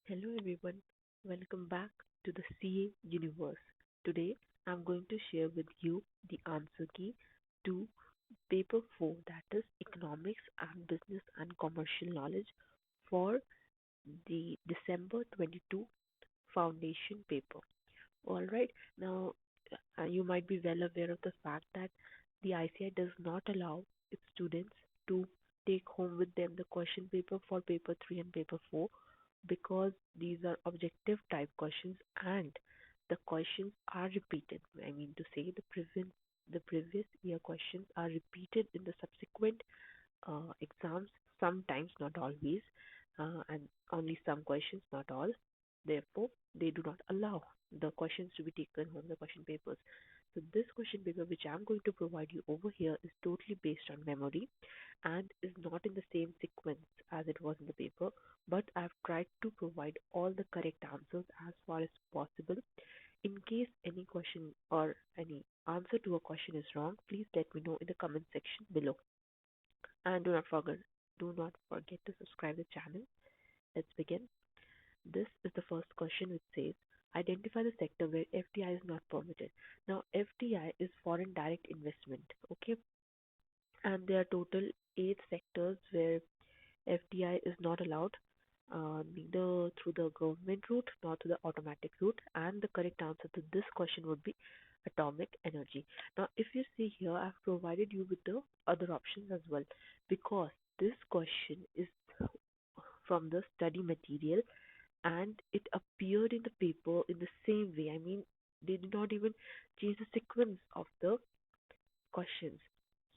Hello everyone, welcome back to the CA universe. Today I'm going to share with you the answer key to paper 4, that is economics and business and commercial knowledge for the December 22 foundation paper. Alright, now you might be well aware of the fact that the ICAI does not allow its students to take home with them the question paper for paper 3 and paper 4 because these are objective type questions and the questions are repeated. I mean to say the previous year questions are repeated in the subsequent exams, sometimes, not always, and only some questions, not all. Therefore, they do not allow the questions to be taken home, the question papers. So, this question paper, which I'm going to provide you over here, is totally based on memory and is not in the same sequence as it was in the paper. But I've tried to provide all the correct answers as far as possible. In case any question or any answer to a question is wrong, please let me know in the comment section below. And do not forget to subscribe the channel. Let's begin. This is the first question which says identify the sector where FDI is not permitted. Now FDI is foreign direct investment, okay? And there are total 8 sectors where FDI is not allowed, neither through the government route nor through the automatic route. And the correct answer to this question would be atomic energy. Now, if you see here, I've provided you with the other options as well because this question is from the study material and it appeared in the paper in the same way. I mean, they did not even change the sequence of the questions.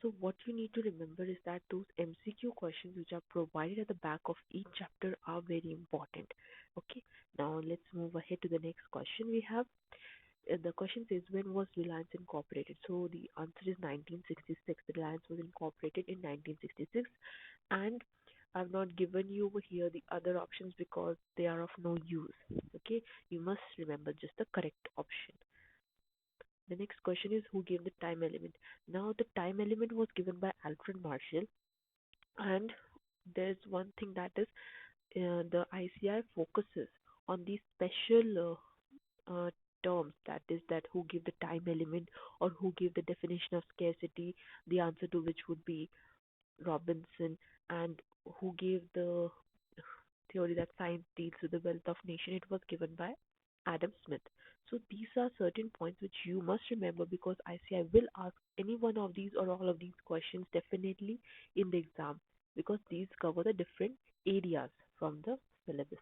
So what you need to remember is that those MCQ questions which are provided at the back of each chapter are very important. Okay, now let's move ahead to the next question we have. The question says, when was Reliance incorporated? So the answer is 1966. Reliance was incorporated in 1966, and I've not given you over here the other options because they are of no use. Okay, you must remember just the correct option. The next question is, who gave the time element? Now, the time element was given by Alfred Marshall, and there's one thing that is the ICI focuses on these special terms, that is that who give the time element or who give the definition of scarcity, the answer to which would be Robinson, and who gave the theory that science deals with the wealth of nation, it was given by Adam Smith. So these are certain points which you must remember because ICI will ask any one of these or all of these questions definitely in the exam because these cover the different areas from the syllabus.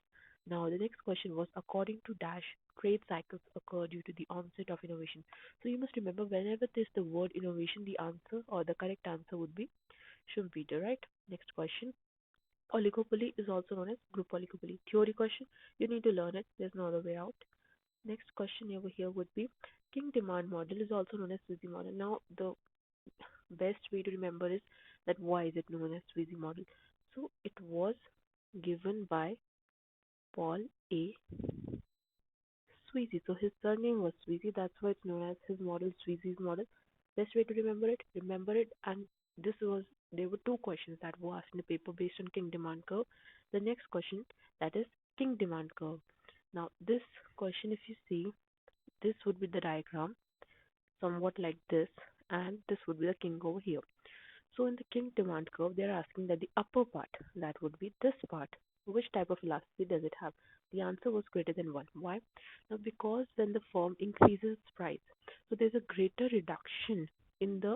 Now the next question was, according to Dash, trade cycles occur due to the onset of innovation. So you must remember whenever there's the word innovation, the answer or the correct answer would be Schumpeter, right? Next question. Oligopoly is also known as group oligopoly. Theory question, you need to learn it. There's no other way out. Next question over here would be King demand model is also known as Sweezy model. Now the best way to remember is that why is it known as Sweezy model? So it was given by Paul A. Sweezy. So his surname was Sweezy. That's why it's known as his model, Sweezy's model. Best way to remember it. And this was there were 2 questions that were asked in the paper based on King demand curve. The next question, that is King demand curve. Now this question, if you see, this would be the diagram, somewhat like this, and this would be the king over here. So in the king demand curve, they're asking that the upper part, that would be this part, which type of elasticity does it have? The answer was greater than 1. Why? Now because when the firm increases its price, so there's a greater reduction in the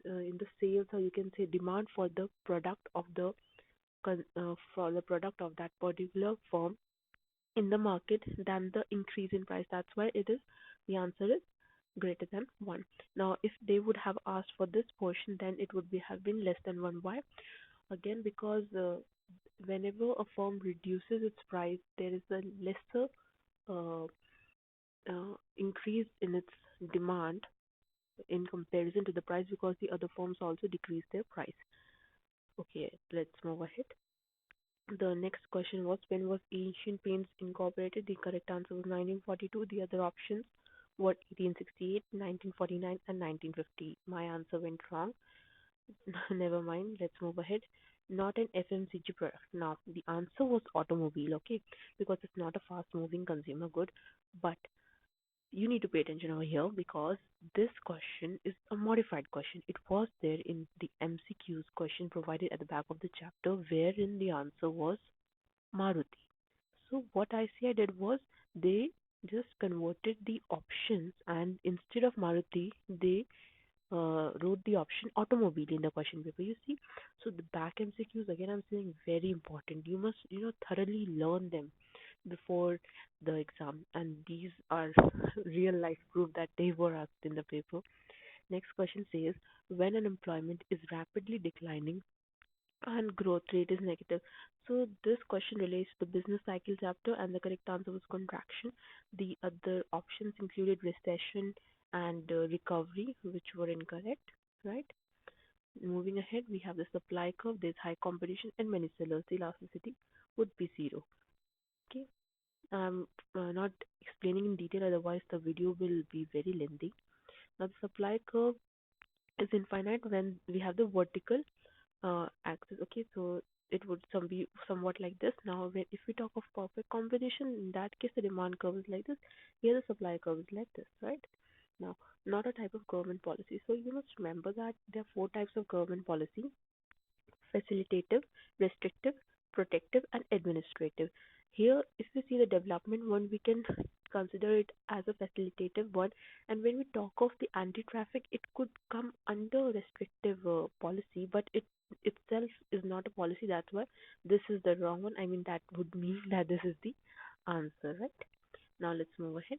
in the sales, or you can say demand for the product of the for the product of that particular firm in the market than the increase in price. That's why it is the answer is greater than 1. Now, if they would have asked for this portion, then it would be have been less than 1. Why? Again, because whenever a firm reduces its price, there is a lesser uh, increase in its demand in comparison to the price because the other firms also decrease their price. Okay, let's move ahead. The next question was, when was Asian Paints incorporated? The correct answer was 1942. The other options were 1868, 1949, and 1950. My answer went wrong. Never mind. Let's move ahead. not an FMCG product. Now, the answer was automobile, okay, because it's not a fast moving consumer good. But you need to pay attention over here because this question is a modified question. It was there in the MCQ's question provided at the back of the chapter, wherein the answer was Maruti. So what ICAI did was they just converted the options, and instead of Maruti, they wrote the option automobile in the question paper. You see, so the back MCQs again, I'm saying very important. You must thoroughly learn them before the exam, and these are real life proof that they were asked in the paper. Next question says, when unemployment is rapidly declining and growth rate is negative. So this question relates to the business cycle chapter, and the correct answer was contraction. The other options included recession and recovery, which were incorrect, right? Moving ahead, we have the supply curve. There's high competition and many sellers. The elasticity would be zero. Okay. Not explaining in detail, otherwise the video will be very lengthy. Now the supply curve is infinite when we have the vertical axis. Okay, so it would be somewhat like this. Now, if we talk of perfect combination, in that case, the demand curve is like this. Here, the supply curve is like this, right? Now, not a type of government policy. So you must remember that there are four types of government policy: facilitative, restrictive, protective, and administrative. Here, if we see the development one, we can consider it as a facilitative one. And when we talk of the anti-traffic, it could come under restrictive policy, but it itself is not a policy. That's why this is the wrong one. I mean, that would mean that this is the answer, right? Now let's move ahead.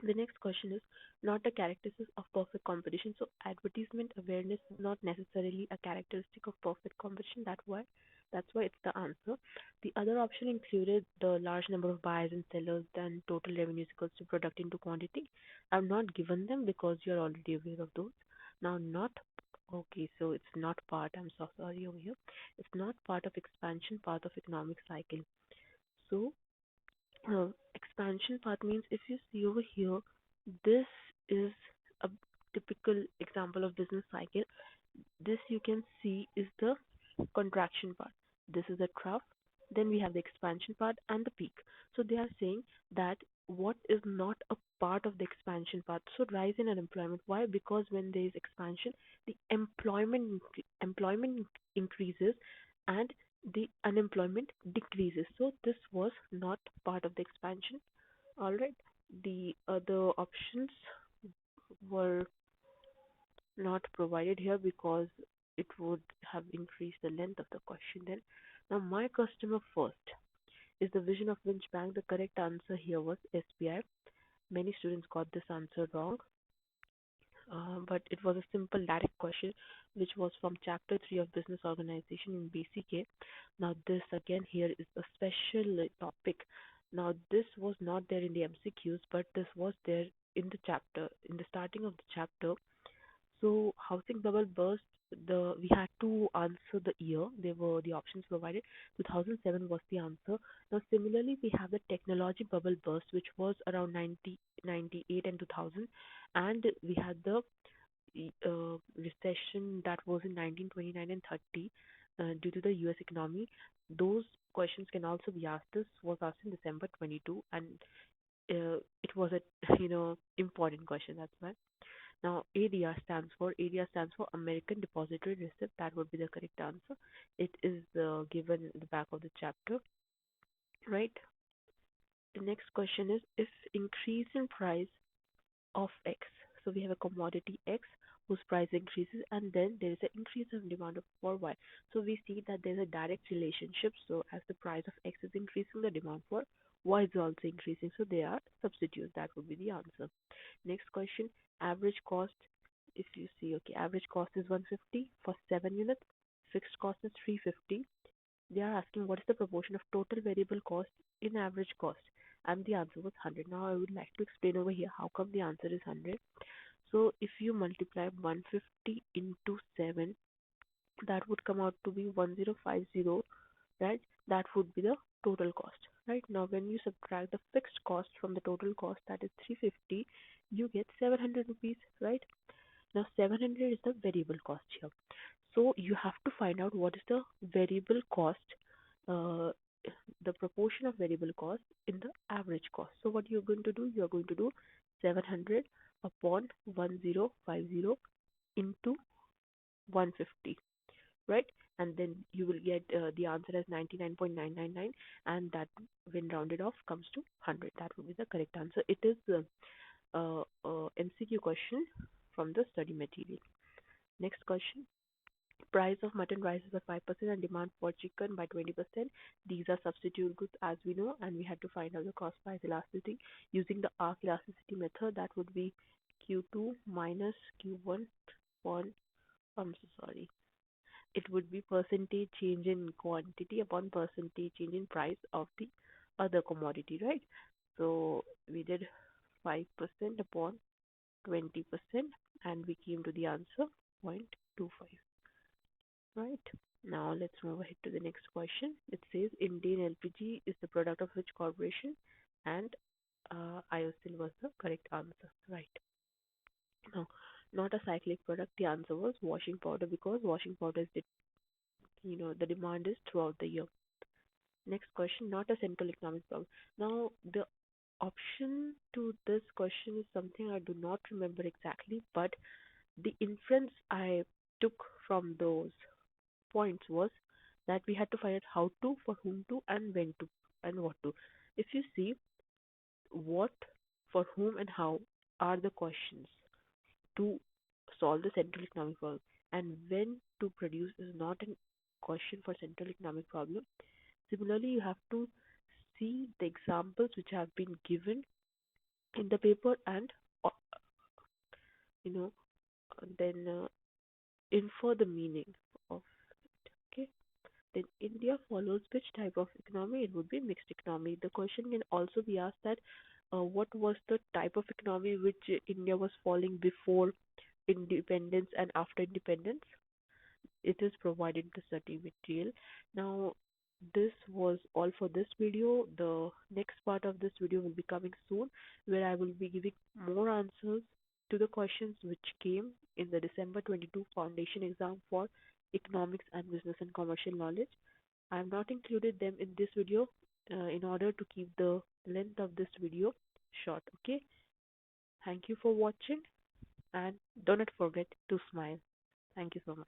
The next question is not a characteristic of perfect competition. So advertisement awareness is not necessarily a characteristic of perfect competition. That's why it's the answer. The other option included the large number of buyers and sellers, then total revenue is equals to product into quantity. I've not given them because you're already aware of those. Now not okay, so it's not part, I'm so sorry over here. It's not part of expansion, part of economic cycle. So expansion part means if you see over here, this is a typical example of business cycle. This you can see is the contraction part. This is the trough. Then we have the expansion part and the peak. So they are saying that what is not a part of the expansion part. So rise in unemployment. Why? Because when there is expansion, the employment increases and the unemployment decreases. So this was not part of the expansion. All right. The other options were not provided here because it would have increased the length of the question then. Now, my customer first is the vision of which bank? The correct answer here was SBI. Many students got this answer wrong, but it was a simple direct question which was from chapter 3 of business organization in BCK. Now, this again here is a special topic. Now, this was not there in the MCQs, but this was there in the chapter, in the starting of the chapter. So housing bubble burst. We had to answer the year. There were the options provided. 2007 was the answer. Now similarly, we have the technology bubble burst, which was around 1998 and 2000, and we had the recession that was in 1929 and 30 due to the U.S. economy. Those questions can also be asked. This was asked in December 22, and it was a important question. That's why. Now, ADR stands for American Depository Receipt. That would be the correct answer. It is given in the back of the chapter, right? The next question is if increase in price of X. So we have a commodity X whose price increases, and then there is an increase in demand for Y. So we see that there's a direct relationship. So as the price of X is increasing, the demand for Y is also increasing. So they are substitutes. That would be the answer. Next question, average cost. If you see, okay, average cost is 150 for 7 units. Fixed cost is 350. They are asking what is the proportion of total variable cost in average cost, and the answer was 100. Now I would like to explain over here how come the answer is 100. So if you multiply 150 into 7, that would come out to be 1050, right? That would be the total cost, right? Now when you subtract the fixed cost from the total cost, that is 350, you get 700 rupees, right? Now 700 is the variable cost here. So you have to find out what is the variable cost, uh, the proportion of variable cost in the average cost. So what you're going to do, you're going to do 700 upon 1050 into 150, right? And then you will get the answer as 99.999, and that, when rounded off, comes to 100. That would be the correct answer. It is MCQ question from the study material. Next question. Price of mutton rises by 5% and demand for chicken by 20%. These are substitute goods, as we know, and we had to find out the cost price elasticity using the arc elasticity method. That would be Q2 minus Q1 upon, I'm so sorry, it would be percentage change in quantity upon percentage change in price of the other commodity, right? So we did 5% upon 20%, and we came to the answer 0.25. Right. Now let's move ahead to the next question. It says Indane LPG is the product of which corporation? And IOCL was the correct answer. Right. Now, not a cyclic product. The answer was washing powder, because washing powder is the demand is throughout the year. Next question. Not a central economic problem. Now the option to this question is something I do not remember exactly, but the inference I took from those points was that we had to find out how to, for whom to, and when to, and what to. If you see, what, for whom, and how are the questions to solve the central economic problem, and when to produce is not a question for central economic problem. Similarly, you have to see the examples which have been given in the paper, and uh, you know then infer the meaning of it. Okay. Then India follows which type of economy? It would be mixed economy. The question can also be asked that what was the type of economy which India was following before independence and after independence? It is provided in the study material. Now, this was all for this video. The next part of this video will be coming soon, where I will be giving more answers to the questions which came in the December 22 foundation exam for economics and business and commercial knowledge. I have not included them in this video in order to keep the length of this video short. Okay. Thank you for watching, and do not forget to smile. Thank you so much.